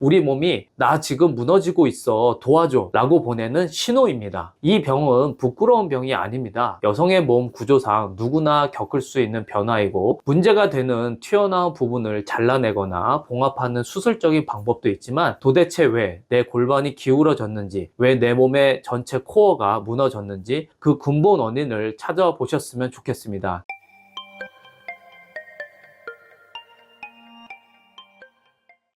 우리 몸이 나 지금 무너지고 있어 도와줘 라고 보내는 신호입니다. 이 병은 부끄러운 병이 아닙니다. 여성의 몸 구조상 누구나 겪을 수 있는 변화이고 문제가 되는 튀어나온 부분을 잘라내거나 봉합하는 수술적인 방법도 있지만 도대체 왜 내 골반이 기울어졌는지 왜 내 몸의 전체 코어가 무너졌는지 그 근본 원인을 찾아보셨으면 좋겠습니다.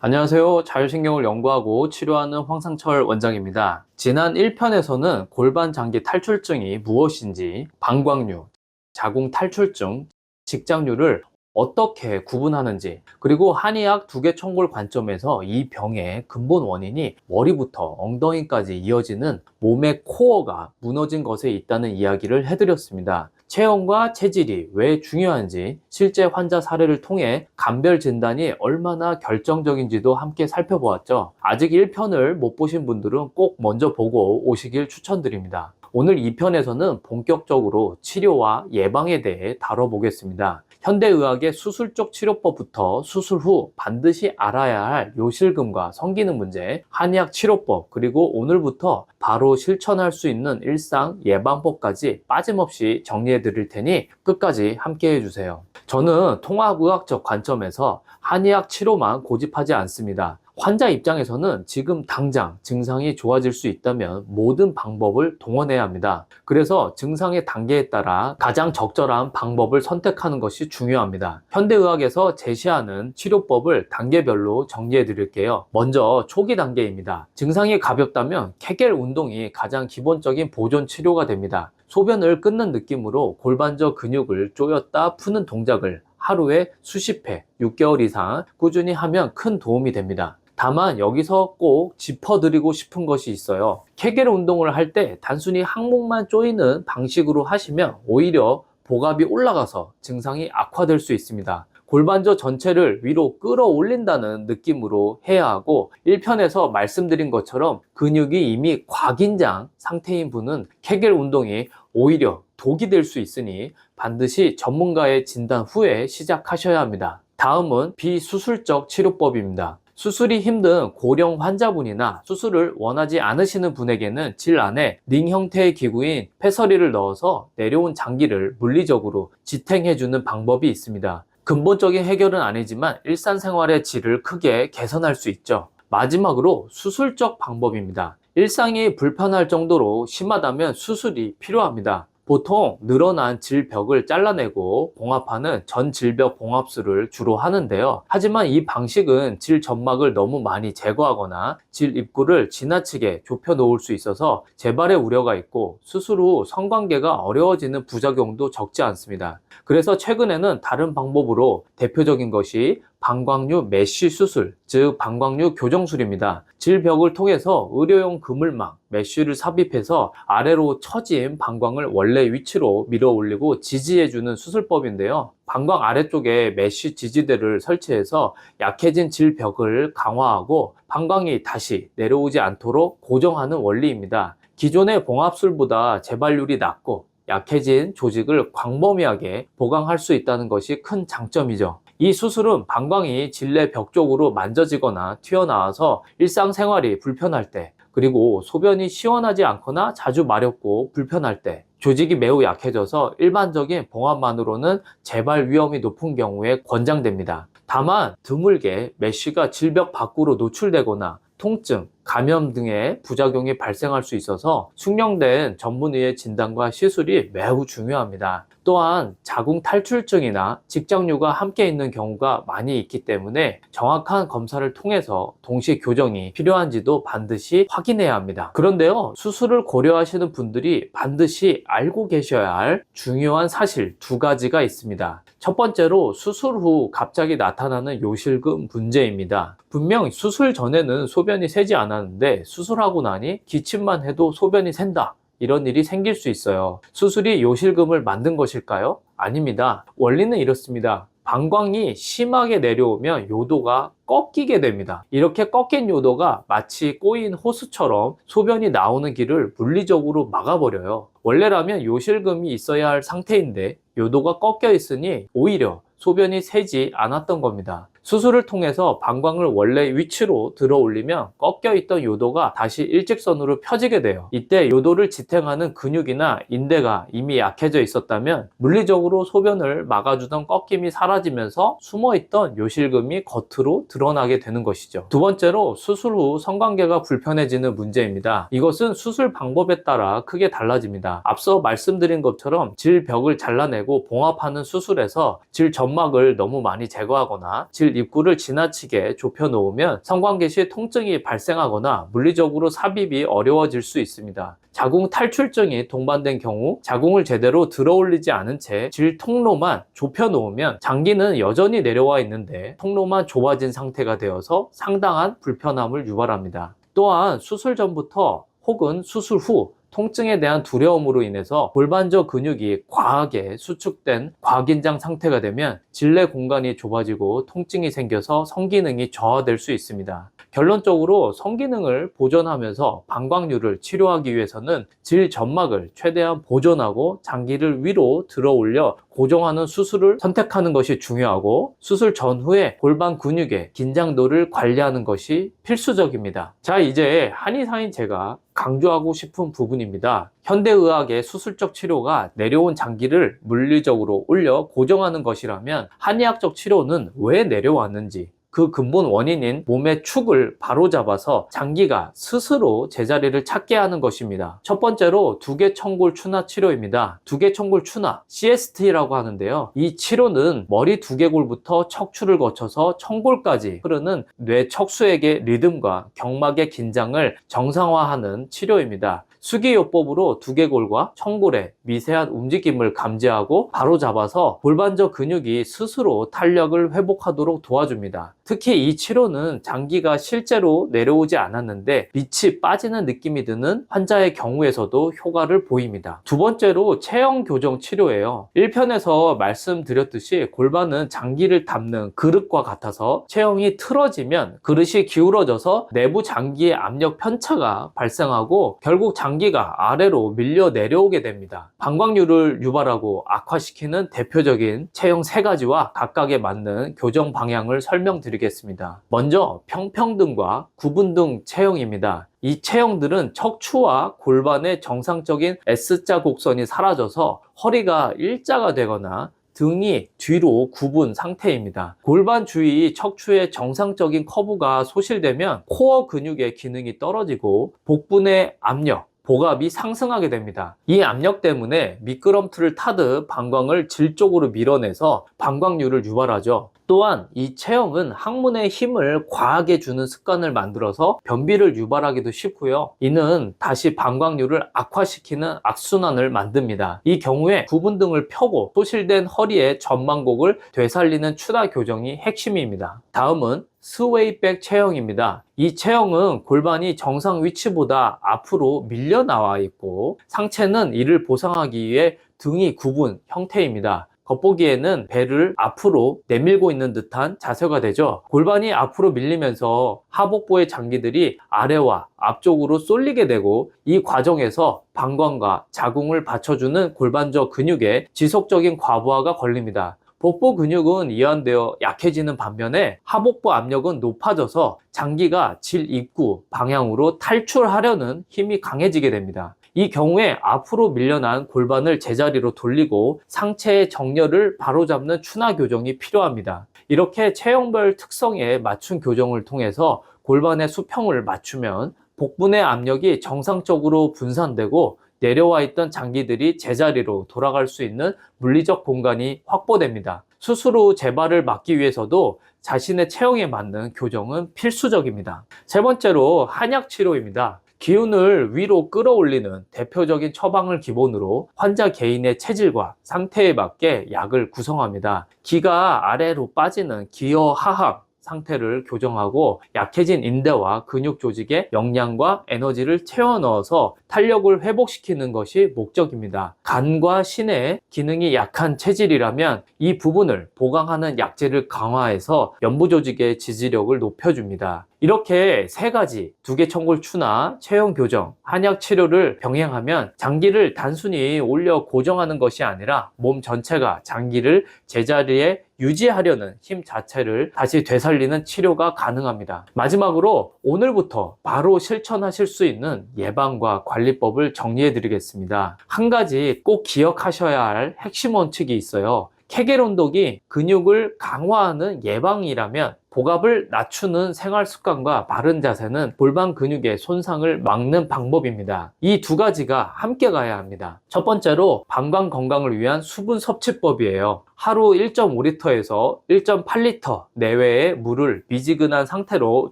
안녕하세요. 자율신경을 연구하고 치료하는 황상철 원장입니다. 지난 1편에서는 골반 장기 탈출증이 무엇인지, 방광류, 자궁 탈출증, 직장류를 어떻게 구분하는지, 그리고 한의학 두개청골 관점에서 이 병의 근본 원인이 머리부터 엉덩이까지 이어지는 몸의 코어가 무너진 것에 있다는 이야기를 해드렸습니다. 체형과 체질이 왜 중요한지, 실제 환자 사례를 통해 감별 진단이 얼마나 결정적인지도 함께 살펴보았죠. 아직 1편을 못 보신 분들은 꼭 먼저 보고 오시길 추천드립니다. 오늘 2편에서는 본격적으로 치료와 예방에 대해 다뤄보겠습니다. 현대의학의 수술적 치료법부터 수술 후 반드시 알아야 할 요실금과 성기능 문제, 한의학 치료법, 그리고 오늘부터 바로 실천할 수 있는 일상 예방법까지 빠짐없이 정리해 드릴 테니 끝까지 함께 해주세요. 저는 통합의학적 관점에서 한의학 치료만 고집하지 않습니다. 환자 입장에서는 지금 당장 증상이 좋아질 수 있다면 모든 방법을 동원해야 합니다. 그래서 증상의 단계에 따라 가장 적절한 방법을 선택하는 것이 중요합니다. 현대의학에서 제시하는 치료법을 단계별로 정리해 드릴게요. 먼저 초기 단계입니다. 증상이 가볍다면 케겔 운동이 가장 기본적인 보존 치료가 됩니다. 소변을 끊는 느낌으로 골반저 근육을 조였다 푸는 동작을 하루에 수십 회, 6개월 이상 꾸준히 하면 큰 도움이 됩니다. 다만 여기서 꼭 짚어드리고 싶은 것이 있어요. 케겔 운동을 할 때 단순히 항목만 조이는 방식으로 하시면 오히려 복압이 올라가서 증상이 악화될 수 있습니다. 골반저 전체를 위로 끌어올린다는 느낌으로 해야 하고 1편에서 말씀드린 것처럼 근육이 이미 과긴장 상태인 분은 케겔 운동이 오히려 독이 될 수 있으니 반드시 전문가의 진단 후에 시작하셔야 합니다. 다음은 비수술적 치료법입니다. 수술이 힘든 고령 환자분이나 수술을 원하지 않으시는 분에게는 질 안에 링 형태의 기구인 패서리를 넣어서 내려온 장기를 물리적으로 지탱해주는 방법이 있습니다. 근본적인 해결은 아니지만 일상생활의 질을 크게 개선할 수 있죠. 마지막으로 수술적 방법입니다. 일상이 불편할 정도로 심하다면 수술이 필요합니다. 보통 늘어난 질벽을 잘라내고 봉합하는 전질벽 봉합술을 주로 하는데요. 하지만 이 방식은 질 점막을 너무 많이 제거하거나 질 입구를 지나치게 좁혀 놓을 수 있어서 재발의 우려가 있고 수술 후 성관계가 어려워지는 부작용도 적지 않습니다. 그래서 최근에는 다른 방법으로 대표적인 것이 방광류 메쉬 수술, 즉 방광류 교정술입니다. 질벽을 통해서 의료용 그물망, 메쉬를 삽입해서 아래로 처진 방광을 원래 위치로 밀어 올리고 지지해주는 수술법인데요. 방광 아래쪽에 메쉬 지지대를 설치해서 약해진 질벽을 강화하고 방광이 다시 내려오지 않도록 고정하는 원리입니다. 기존의 봉합술보다 재발률이 낮고 약해진 조직을 광범위하게 보강할 수 있다는 것이 큰 장점이죠. 이 수술은 방광이 질내 벽 쪽으로 만져지거나 튀어나와서 일상생활이 불편할 때, 그리고 소변이 시원하지 않거나 자주 마렵고 불편할 때, 조직이 매우 약해져서 일반적인 봉합만으로는 재발 위험이 높은 경우에 권장됩니다. 다만 드물게 메쉬가 질벽 밖으로 노출되거나 통증, 감염 등의 부작용이 발생할 수 있어서 숙련된 전문의의 진단과 시술이 매우 중요합니다. 또한 자궁 탈출증이나 직장류가 함께 있는 경우가 많이 있기 때문에 정확한 검사를 통해서 동시 교정이 필요한지도 반드시 확인해야 합니다. 그런데요, 수술을 고려하시는 분들이 반드시 알고 계셔야 할 중요한 사실 2가지가 있습니다. 첫 번째로 수술 후 갑자기 나타나는 요실금 문제입니다. 분명 수술 전에는 소변이 새지 않았는데 수술하고 나니 기침만 해도 소변이 샌다, 이런 일이 생길 수 있어요. 수술이 요실금을 만든 것일까요? 아닙니다. 원리는 이렇습니다. 방광이 심하게 내려오면 요도가 꺾이게 됩니다. 이렇게 꺾인 요도가 마치 꼬인 호수처럼 소변이 나오는 길을 물리적으로 막아버려요. 원래라면 요실금이 있어야 할 상태인데 요도가 꺾여 있으니 오히려 소변이 새지 않았던 겁니다. 수술을 통해서 방광을 원래 위치로 들어 올리면 꺾여 있던 요도가 다시 일직선으로 펴지게 돼요. 이때 요도를 지탱하는 근육이나 인대가 이미 약해져 있었다면 물리적으로 소변을 막아주던 꺾임이 사라지면서 숨어있던 요실금이 겉으로 드러나게 되는 것이죠. 두 번째로 수술 후 성관계가 불편해지는 문제입니다. 이것은 수술 방법에 따라 크게 달라집니다. 앞서 말씀드린 것처럼 질벽을 잘라내고 봉합하는 수술에서 질 점막을 너무 많이 제거하거나 질 입구를 지나치게 좁혀 놓으면 성관계 시 통증이 발생하거나 물리적으로 삽입이 어려워질 수 있습니다. 자궁 탈출증이 동반된 경우 자궁을 제대로 들어 올리지 않은 채 질 통로만 좁혀 놓으면 장기는 여전히 내려와 있는데 통로만 좁아진 상태가 되어서 상당한 불편함을 유발합니다. 또한 수술 전부터 혹은 수술 후 통증에 대한 두려움으로 인해서 골반저 근육이 과하게 수축된 과긴장 상태가 되면 질내 공간이 좁아지고 통증이 생겨서 성기능이 저하될 수 있습니다. 결론적으로 성기능을 보존하면서 방광류를 치료하기 위해서는 질 점막을 최대한 보존하고 장기를 위로 들어 올려 고정하는 수술을 선택하는 것이 중요하고 수술 전후에 골반 근육의 긴장도를 관리하는 것이 필수적입니다. 자, 이제 한의사인 제가 강조하고 싶은 부분입니다. 현대의학의 수술적 치료가 내려온 장기를 물리적으로 올려 고정하는 것이라면 한의학적 치료는 왜 내려왔는지, 그 근본 원인인 몸의 축을 바로잡아서 장기가 스스로 제자리를 찾게 하는 것입니다. 첫 번째로 두개청골 추나 치료입니다. 두개청골 추나, CST라고 하는데요. 이 치료는 머리 두개골부터 척추를 거쳐서 청골까지 흐르는 뇌 척수액의 리듬과 경막의 긴장을 정상화하는 치료입니다. 수기요법으로 두개골과 청골의 미세한 움직임을 감지하고 바로잡아서 골반저 근육이 스스로 탄력을 회복하도록 도와줍니다. 특히 이 치료는 장기가 실제로 내려오지 않았는데 밑이 빠지는 느낌이 드는 환자의 경우에서도 효과를 보입니다. 두 번째로 체형 교정 치료예요. 1편에서 말씀드렸듯이 골반은 장기를 담는 그릇과 같아서 체형이 틀어지면 그릇이 기울어져서 내부 장기의 압력 편차가 발생하고 결국 장기가 아래로 밀려 내려오게 됩니다. 방광류를 유발하고 악화시키는 대표적인 체형 3가지와 각각에 맞는 교정 방향을 설명드리겠습니다. 먼저 평평등과 구분등 체형입니다. 이 체형들은 척추와 골반의 정상적인 S자 곡선이 사라져서 허리가 일자가 되거나 등이 뒤로 굽은 상태입니다. 골반 주위 척추의 정상적인 커브가 소실되면 코어 근육의 기능이 떨어지고 복부의 압력, 복압이 상승하게 됩니다. 이 압력 때문에 미끄럼틀을 타듯 방광을 질 쪽으로 밀어내서 방광류를 유발하죠. 또한 이 체형은 항문에 힘을 과하게 주는 습관을 만들어서 변비를 유발하기도 쉽고요. 이는 다시 방광류를 악화시키는 악순환을 만듭니다. 이 경우에 구분등을 펴고 소실된 허리의 전망곡을 되살리는 추나 교정이 핵심입니다. 다음은 스웨이백 체형입니다. 이 체형은 골반이 정상 위치보다 앞으로 밀려 나와 있고 상체는 이를 보상하기 위해 등이 굽은 형태입니다. 겉보기에는 배를 앞으로 내밀고 있는 듯한 자세가 되죠. 골반이 앞으로 밀리면서 하복부의 장기들이 아래와 앞쪽으로 쏠리게 되고 이 과정에서 방광과 자궁을 받쳐주는 골반저 근육에 지속적인 과부하가 걸립니다. 복부 근육은 이완되어 약해지는 반면에 하복부 압력은 높아져서 장기가 질 입구 방향으로 탈출하려는 힘이 강해지게 됩니다. 이 경우에 앞으로 밀려난 골반을 제자리로 돌리고 상체의 정렬을 바로잡는 추나 교정이 필요합니다. 이렇게 체형별 특성에 맞춘 교정을 통해서 골반의 수평을 맞추면 복부 내 압력이 정상적으로 분산되고 내려와 있던 장기들이 제자리로 돌아갈 수 있는 물리적 공간이 확보됩니다. 수술 후 재발을 막기 위해서도 자신의 체형에 맞는 교정은 필수적입니다. 세 번째로 한약 치료입니다. 기운을 위로 끌어올리는 대표적인 처방을 기본으로 환자 개인의 체질과 상태에 맞게 약을 구성합니다. 기가 아래로 빠지는 기어하합 상태를 교정하고 약해진 인대와 근육 조직에 영양과 에너지를 채워 넣어서 탄력을 회복시키는 것이 목적입니다. 간과 신의 기능이 약한 체질이라면 이 부분을 보강하는 약재를 강화해서 연부 조직의 지지력을 높여줍니다. 이렇게 세 가지 두개청골 추나 체형 교정, 한약 치료를 병행하면 장기를 단순히 올려 고정하는 것이 아니라 몸 전체가 장기를 제자리에 유지하려는 힘 자체를 다시 되살리는 치료가 가능합니다. 마지막으로 오늘부터 바로 실천하실 수 있는 예방과 관리법을 정리해 드리겠습니다. 한 가지 꼭 기억하셔야 할 핵심 원칙이 있어요. 케겔 운동이 근육을 강화하는 예방이라면 복압을 낮추는 생활 습관과 바른 자세는 골반 근육의 손상을 막는 방법입니다. 이 두 가지가 함께 가야 합니다. 첫 번째로 방광 건강을 위한 수분 섭취법이에요. 하루 1.5리터에서 1.8리터 내외의 물을 미지근한 상태로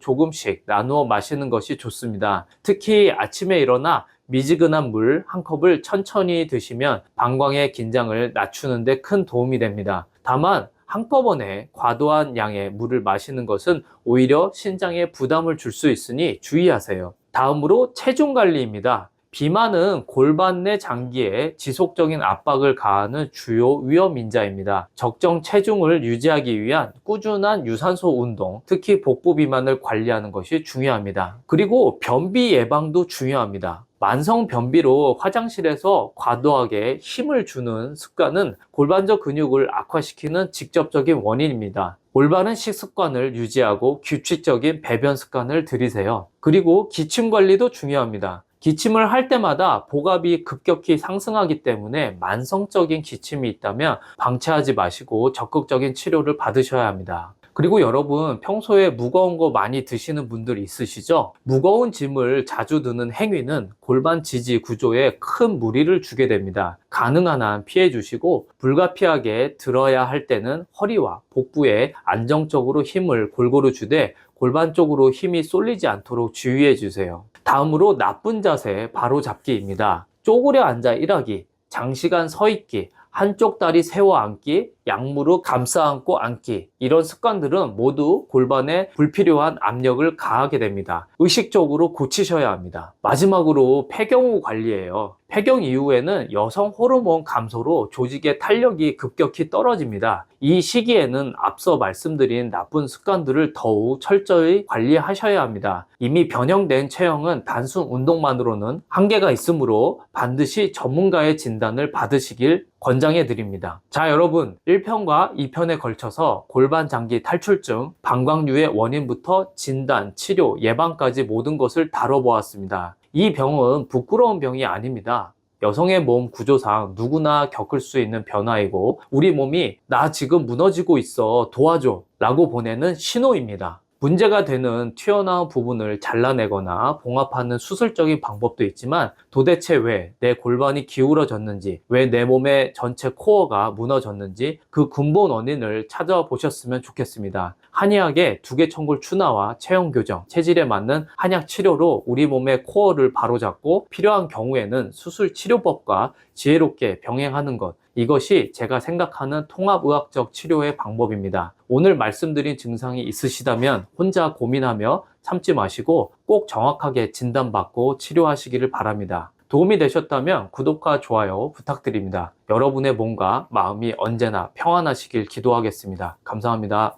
조금씩 나누어 마시는 것이 좋습니다. 특히 아침에 일어나 미지근한 물 한 컵을 천천히 드시면 방광의 긴장을 낮추는 데 큰 도움이 됩니다. 다만 한꺼번에 과도한 양의 물을 마시는 것은 오히려 신장에 부담을 줄 수 있으니 주의하세요. 다음으로 체중 관리입니다. 비만은 골반 내 장기에 지속적인 압박을 가하는 주요 위험 인자입니다. 적정 체중을 유지하기 위한 꾸준한 유산소 운동, 특히 복부 비만을 관리하는 것이 중요합니다. 그리고 변비 예방도 중요합니다. 만성 변비로 화장실에서 과도하게 힘을 주는 습관은 골반적 근육을 악화시키는 직접적인 원인입니다. 올바른 식습관을 유지하고 규칙적인 배변 습관을 들이세요. 그리고 기침 관리도 중요합니다. 기침을 할 때마다 복압이 급격히 상승하기 때문에 만성적인 기침이 있다면 방치하지 마시고 적극적인 치료를 받으셔야 합니다. 그리고 여러분, 평소에 무거운 거 많이 드시는 분들 있으시죠? 무거운 짐을 자주 드는 행위는 골반 지지 구조에 큰 무리를 주게 됩니다. 가능한 한 피해 주시고 불가피하게 들어야 할 때는 허리와 복부에 안정적으로 힘을 골고루 주되 골반 쪽으로 힘이 쏠리지 않도록 주의해 주세요. 다음으로 나쁜 자세 바로 잡기입니다. 쪼그려 앉아 일하기, 장시간 서 있기, 한쪽 다리 세워 앉기, 양무릎 감싸 안고 앉기, 이런 습관들은 모두 골반에 불필요한 압력을 가하게 됩니다. 의식적으로 고치셔야 합니다. 마지막으로 폐경 후 관리예요. 폐경 이후에는 여성 호르몬 감소로 조직의 탄력이 급격히 떨어집니다. 이 시기에는 앞서 말씀드린 나쁜 습관들을 더욱 철저히 관리하셔야 합니다. 이미 변형된 체형은 단순 운동만으로는 한계가 있으므로 반드시 전문가의 진단을 받으시길 권장해 드립니다. 자, 여러분, 1편과 2편에 걸쳐서 골반 장기 탈출증, 방광류의 원인부터 진단, 치료, 예방까지 모든 것을 다뤄보았습니다. 이 병은 부끄러운 병이 아닙니다. 여성의 몸 구조상 누구나 겪을 수 있는 변화이고 우리 몸이 나 지금 무너지고 있어 도와줘 라고 보내는 신호입니다. 문제가 되는 튀어나온 부분을 잘라내거나 봉합하는 수술적인 방법도 있지만 도대체 왜 내 골반이 기울어졌는지, 왜 내 몸의 전체 코어가 무너졌는지 그 근본 원인을 찾아보셨으면 좋겠습니다. 한의학의 두개청골 추나와 체형 교정, 체질에 맞는 한약 치료로 우리 몸의 코어를 바로잡고 필요한 경우에는 수술 치료법과 지혜롭게 병행하는 것, 이것이 제가 생각하는 통합의학적 치료의 방법입니다. 오늘 말씀드린 증상이 있으시다면 혼자 고민하며 참지 마시고 꼭 정확하게 진단받고 치료하시기를 바랍니다. 도움이 되셨다면 구독과 좋아요 부탁드립니다. 여러분의 몸과 마음이 언제나 평안하시길 기도하겠습니다. 감사합니다.